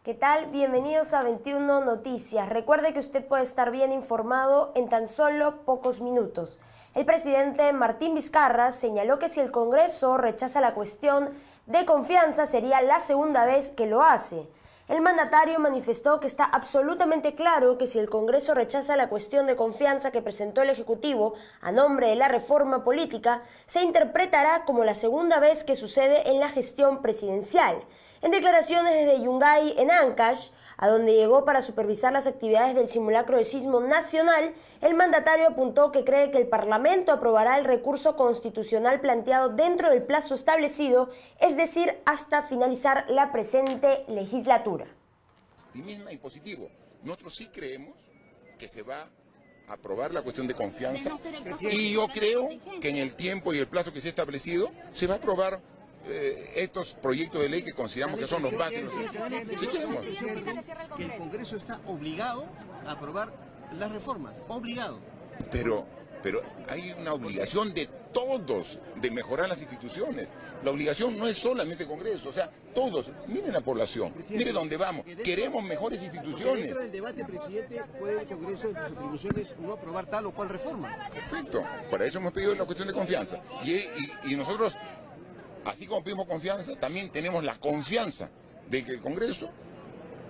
¿Qué tal? Bienvenidos a 21 Noticias. Recuerde que usted puede estar bien informado en tan solo pocos minutos. El presidente Martín Vizcarra señaló que si el Congreso rechaza la cuestión de confianza sería la segunda vez que lo hace. El mandatario manifestó que está absolutamente claro que si el Congreso rechaza la cuestión de confianza que presentó el Ejecutivo a nombre de la reforma política, se interpretará como la segunda vez que sucede en la gestión presidencial. En declaraciones desde Yungay, en Ancash, a donde llegó para supervisar las actividades del simulacro de sismo nacional, el mandatario apuntó que cree que el Parlamento aprobará el recurso constitucional planteado dentro del plazo establecido, es decir, hasta finalizar la presente legislatura. Optimismo y positivo. Nosotros sí creemos que se va a aprobar la cuestión de confianza y yo creo que en el tiempo y el plazo que se ha establecido se va a aprobar estos proyectos de ley que consideramos que son los básicos. Sí, queremos. Que el Congreso está obligado a aprobar las reformas, obligado. Pero hay una obligación de todos de mejorar las instituciones. La obligación no es solamente el Congreso, o sea, todos. Miren la población, miren dónde vamos. Queremos mejores instituciones. Dentro del debate, presidente, puede el Congreso, entre sus atribuciones, no aprobar tal o cual reforma. Perfecto, para eso hemos pedido la cuestión de confianza. Y nosotros, así como pedimos confianza, también tenemos la confianza de que el Congreso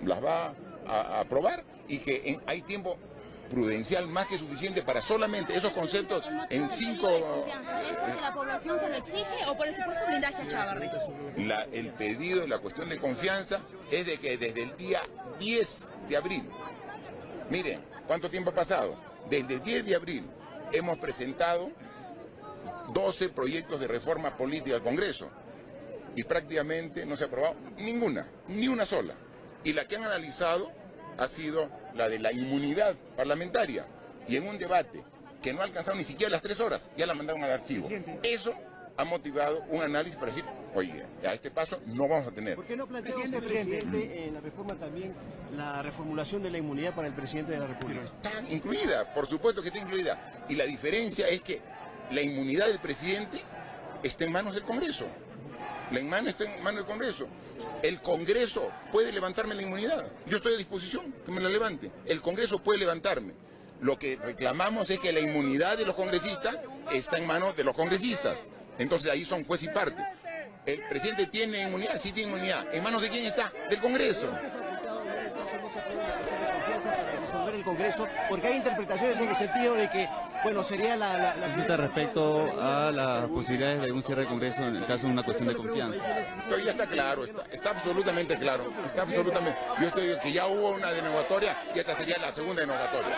las va a aprobar y que hay tiempo prudencial más que suficiente para solamente esos conceptos en 5... ¿Es porque la población se lo exige o por el supuesto blindaje a Chávarri? El pedido de la cuestión de confianza es de que desde el día 10 de abril, miren, ¿cuánto tiempo ha pasado? Desde el 10 de abril hemos presentado 12 proyectos de reforma política al Congreso y prácticamente no se ha aprobado ninguna, ni una sola. Y la que han analizado ha sido la de la inmunidad parlamentaria y en un debate que no ha alcanzado ni siquiera las 3 horas, ya la mandaron al archivo. Eso ha motivado un análisis para decir, oye, a este paso no vamos a tener. ¿Por qué no plantea usted, presidente, en la reforma también la reformulación de la inmunidad para el presidente de la República? Pero está incluida, por supuesto que está incluida. Y la diferencia es que la inmunidad del presidente está en manos del Congreso. La inmunidad está en manos del Congreso. El Congreso puede levantarme la inmunidad. Yo estoy a disposición que me la levante. El Congreso puede levantarme. Lo que reclamamos es que la inmunidad de los congresistas está en manos de los congresistas. Entonces ahí son juez y parte. ¿El presidente tiene inmunidad? Sí tiene inmunidad. ¿En manos de quién está? Del Congreso. El Congreso, porque hay interpretaciones en el sentido de que, bueno, sería la respecto a las posibilidades de un cierre del Congreso en el caso de una cuestión de confianza. Pero ya está claro, está absolutamente claro, está absolutamente. Yo estoy que ya hubo una denegatoria y esta sería la segunda denegatoria.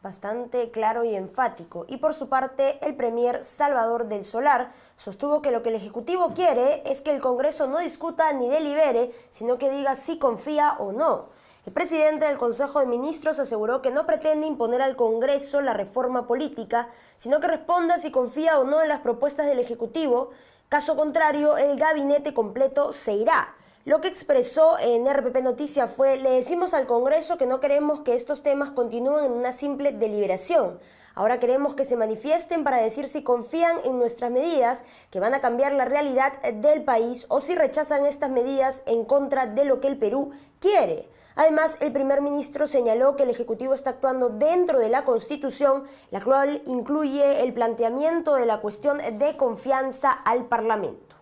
Bastante claro y enfático. Y por su parte, el premier Salvador del Solar sostuvo que lo que el Ejecutivo quiere es que el Congreso no discuta ni delibere, sino que diga si confía o no. El presidente del Consejo de Ministros aseguró que no pretende imponer al Congreso la reforma política, sino que responda si confía o no en las propuestas del Ejecutivo. Caso contrario, el gabinete completo se irá. Lo que expresó en RPP Noticias fue: le decimos al Congreso que no queremos que estos temas continúen en una simple deliberación. Ahora queremos que se manifiesten para decir si confían en nuestras medidas que van a cambiar la realidad del país o si rechazan estas medidas en contra de lo que el Perú quiere. Además, el primer ministro señaló que el Ejecutivo está actuando dentro de la Constitución, la cual incluye el planteamiento de la cuestión de confianza al Parlamento.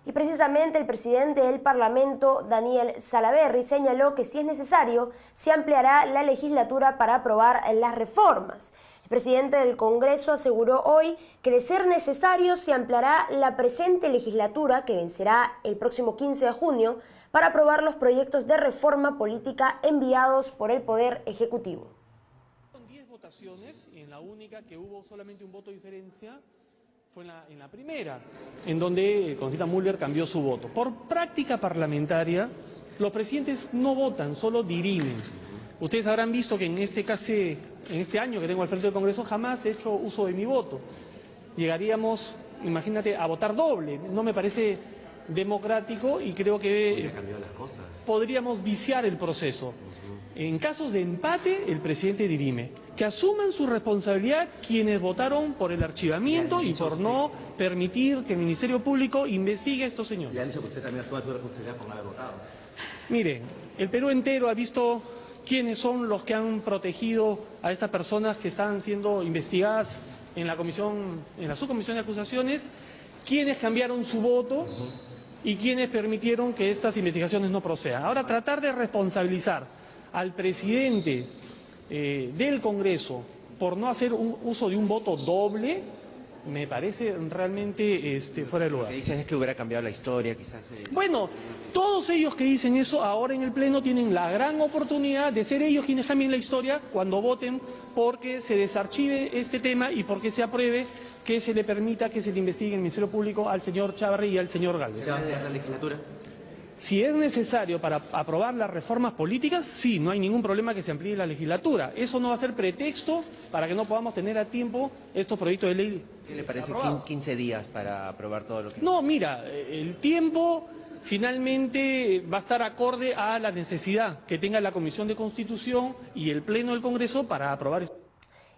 Y precisamente el presidente del Parlamento, Daniel Salaverry, señaló que si es necesario, se ampliará la legislatura para aprobar las reformas. El presidente del Congreso aseguró hoy que de ser necesario se ampliará la presente legislatura, que vencerá el próximo 15 de junio, para aprobar los proyectos de reforma política enviados por el Poder Ejecutivo. Son 10 votaciones y en la única que hubo solamente un voto de diferencia fue en la primera, en donde el congresista Müller cambió su voto. Por práctica parlamentaria, los presidentes no votan, solo dirimen. Ustedes habrán visto que en este año que tengo al frente del Congreso jamás he hecho uso de mi voto. Llegaríamos, imagínate, a votar doble. No me parece democrático y creo que podríamos viciar el proceso. En casos de empate, el presidente dirime. que asuman su responsabilidad quienes votaron por el archivamiento y por no permitir que el Ministerio Público investigue a estos señores. Le han dicho que usted también asuma su responsabilidad por no haber votado. Mire, el Perú entero ha visto quiénes son los que han protegido a estas personas que están siendo investigadas en la subcomisión de acusaciones, quiénes cambiaron su voto y quiénes permitieron que estas investigaciones no procedan. Ahora, tratar de responsabilizar al presidente del Congreso por no hacer un uso de un voto doble, me parece realmente fuera de lugar. Lo que dicen es que hubiera cambiado la historia, quizás. Bueno, todos ellos que dicen eso ahora en el Pleno tienen la gran oportunidad de ser ellos quienes cambien la historia cuando voten porque se desarchive este tema y porque se apruebe que se le permita que se le investigue en el Ministerio Público al señor Chávarri y al señor Gálvez. ¿Se va a ampliar la legislatura? Si es necesario para aprobar las reformas políticas, sí, no hay ningún problema que se amplíe la legislatura. Eso no va a ser pretexto para que no podamos tener a tiempo estos proyectos de ley. ¿Qué le parece aprobados. 15 días para aprobar todo lo que... No, mira, el tiempo finalmente va a estar acorde a la necesidad que tenga la Comisión de Constitución y el Pleno del Congreso para aprobar esto.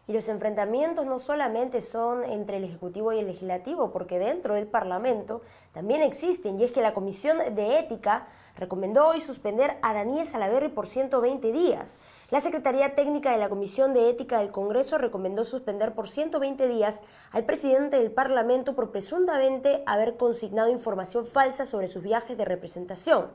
Y los enfrentamientos no solamente son entre el Ejecutivo y el Legislativo, porque dentro del Parlamento también existen, y es que la Comisión de Ética recomendó hoy suspender a Daniel Salaverry por 120 días. La Secretaría Técnica de la Comisión de Ética del Congreso recomendó suspender por 120 días al presidente del Parlamento por presuntamente haber consignado información falsa sobre sus viajes de representación.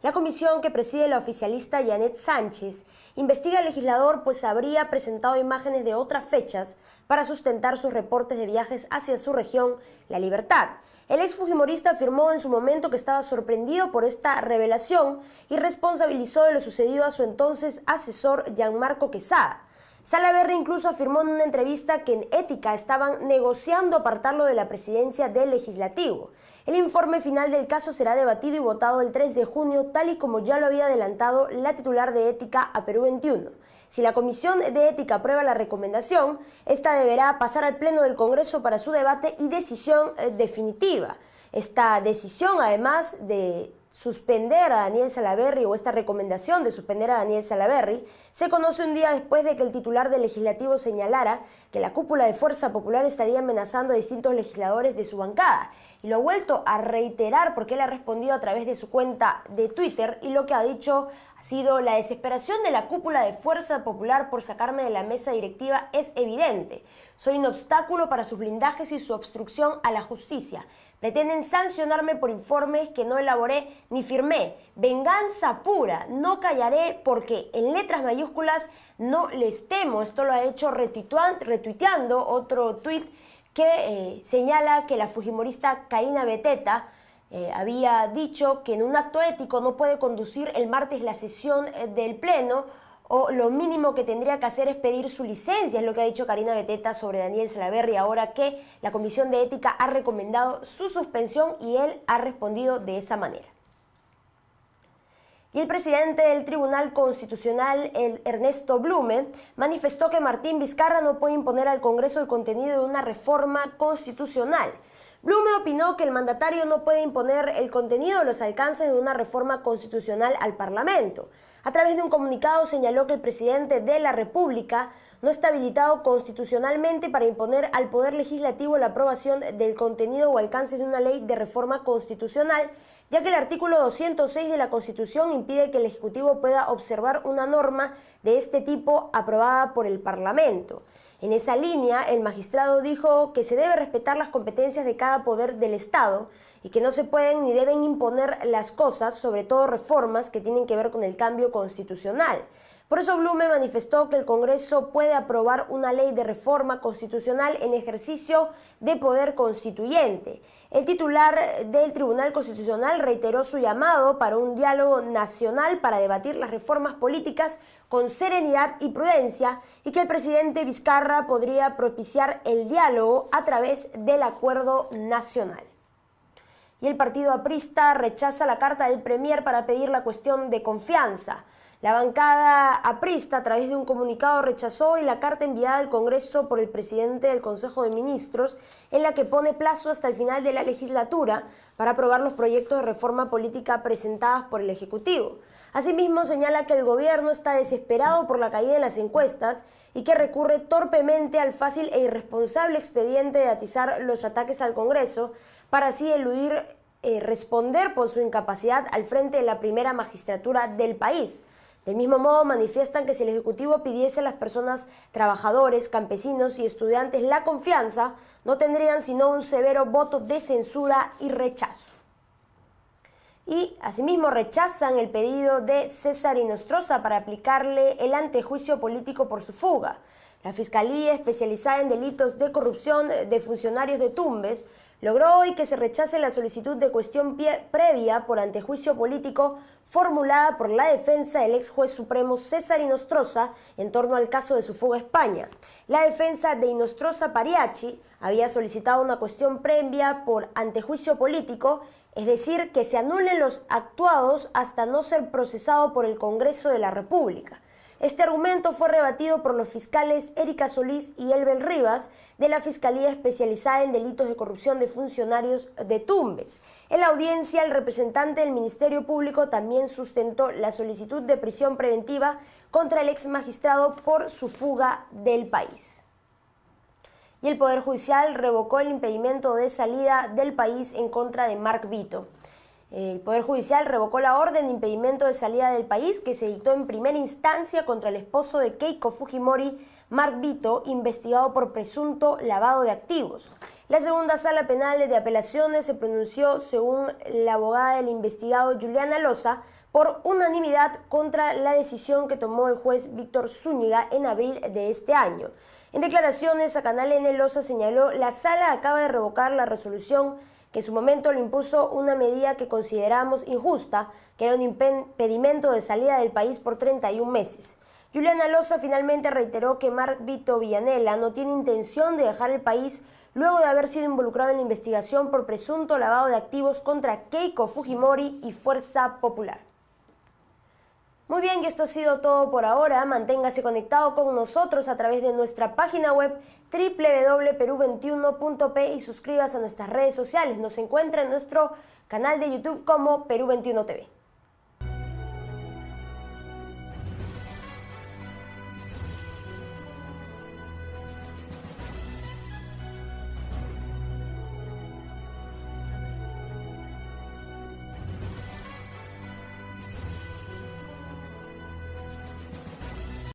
La comisión que preside la oficialista Janet Sánchez investiga al legislador pues habría presentado imágenes de otras fechas para sustentar sus reportes de viajes hacia su región, La Libertad. El exfujimorista afirmó en su momento que estaba sorprendido por esta revelación y responsabilizó de lo sucedido a su entonces asesor Gianmarco Quesada. Salaverry incluso afirmó en una entrevista que en Ética estaban negociando apartarlo de la presidencia del Legislativo. El informe final del caso será debatido y votado el 3 de junio, tal y como ya lo había adelantado la titular de Ética a Perú 21. Si la Comisión de Ética aprueba la recomendación, esta deberá pasar al Pleno del Congreso para su debate y decisión definitiva. Esta decisión, además de suspender a Daniel Salaverry, o esta recomendación de suspender a Daniel Salaverry, se conoce un día después de que el titular del Legislativo señalara que la cúpula de Fuerza Popular estaría amenazando a distintos legisladores de su bancada. Y lo ha vuelto a reiterar porque él ha respondido a través de su cuenta de Twitter y lo que ha dicho ha sido: la desesperación de la cúpula de Fuerza Popular por sacarme de la mesa directiva es evidente. Soy un obstáculo para sus blindajes y su obstrucción a la justicia. Pretenden sancionarme por informes que no elaboré ni firmé. Venganza pura. No callaré porque en letras mayúsculas no les temo. Esto lo ha hecho retuiteando otro tuit que señala que la fujimorista Karina Beteta había dicho que en un acto ético no puede conducir el martes la sesión del Pleno, o lo mínimo que tendría que hacer es pedir su licencia, es lo que ha dicho Karina Beteta sobre Daniel Salaverry, ahora que la Comisión de Ética ha recomendado su suspensión y él ha respondido de esa manera. Y el presidente del Tribunal Constitucional, Ernesto Blume, manifestó que Martín Vizcarra no puede imponer al Congreso el contenido de una reforma constitucional. Blume opinó que el mandatario no puede imponer el contenido de los alcances de una reforma constitucional al Parlamento. A través de un comunicado señaló que el presidente de la República no está habilitado constitucionalmente para imponer al Poder Legislativo la aprobación del contenido o alcances de una ley de reforma constitucional, ya que el artículo 206 de la Constitución impide que el Ejecutivo pueda observar una norma de este tipo aprobada por el Parlamento. En esa línea, el magistrado dijo que se debe respetar las competencias de cada poder del Estado y que no se pueden ni deben imponer las cosas, sobre todo reformas que tienen que ver con el cambio constitucional. Por eso Blume manifestó que el Congreso puede aprobar una ley de reforma constitucional en ejercicio de poder constituyente. El titular del Tribunal Constitucional reiteró su llamado para un diálogo nacional para debatir las reformas políticas con serenidad y prudencia y que el presidente Vizcarra podría propiciar el diálogo a través del acuerdo nacional. Y el partido aprista rechaza la carta del Premier para pedir la cuestión de confianza. La bancada aprista, a través de un comunicado, rechazó hoy la carta enviada al Congreso por el presidente del Consejo de Ministros, en la que pone plazo hasta el final de la legislatura para aprobar los proyectos de reforma política presentados por el Ejecutivo. Asimismo, señala que el gobierno está desesperado por la caída de las encuestas y que recurre torpemente al fácil e irresponsable expediente de atizar los ataques al Congreso para así eludir responder por su incapacidad al frente de la primera magistratura del país. Del mismo modo, manifiestan que si el Ejecutivo pidiese a las personas, trabajadores, campesinos y estudiantes la confianza, no tendrían sino un severo voto de censura y rechazo. Y asimismo rechazan el pedido de César Inostroza para aplicarle el antejuicio político por su fuga. La Fiscalía Especializada en Delitos de Corrupción de Funcionarios de Tumbes logró hoy que se rechace la solicitud de cuestión previa por antejuicio político formulada por la defensa del ex juez supremo César Inostroza en torno al caso de su fuga a España. La defensa de Inostroza Pariachi había solicitado una cuestión previa por antejuicio político, es decir, que se anulen los actuados hasta no ser procesado por el Congreso de la República. Este argumento fue rebatido por los fiscales Erika Solís y Elbel Rivas de la Fiscalía Especializada en Delitos de Corrupción de Funcionarios de Tumbes. En la audiencia, el representante del Ministerio Público también sustentó la solicitud de prisión preventiva contra el ex magistrado por su fuga del país. Y el Poder Judicial revocó el impedimento de salida del país en contra de Mark Vito. El Poder Judicial revocó la orden de impedimento de salida del país que se dictó en primera instancia contra el esposo de Keiko Fujimori, Mark Vito, investigado por presunto lavado de activos. La segunda sala penal de apelaciones se pronunció, según la abogada del investigado Juliana Loza, por unanimidad contra la decisión que tomó el juez Víctor Zúñiga en abril de este año. En declaraciones a Canal N, Loza señaló: la sala acaba de revocar la resolución que en su momento le impuso una medida que consideramos injusta, que era un impedimento de salida del país por 31 meses. Juliana Loza finalmente reiteró que Mark Vito Villanela no tiene intención de dejar el país luego de haber sido involucrado en la investigación por presunto lavado de activos contra Keiko Fujimori y Fuerza Popular. Muy bien, y esto ha sido todo por ahora. Manténgase conectado con nosotros a través de nuestra página web www.peru21.p y suscríbase a nuestras redes sociales. Nos encuentra en nuestro canal de YouTube como Perú 21 TV.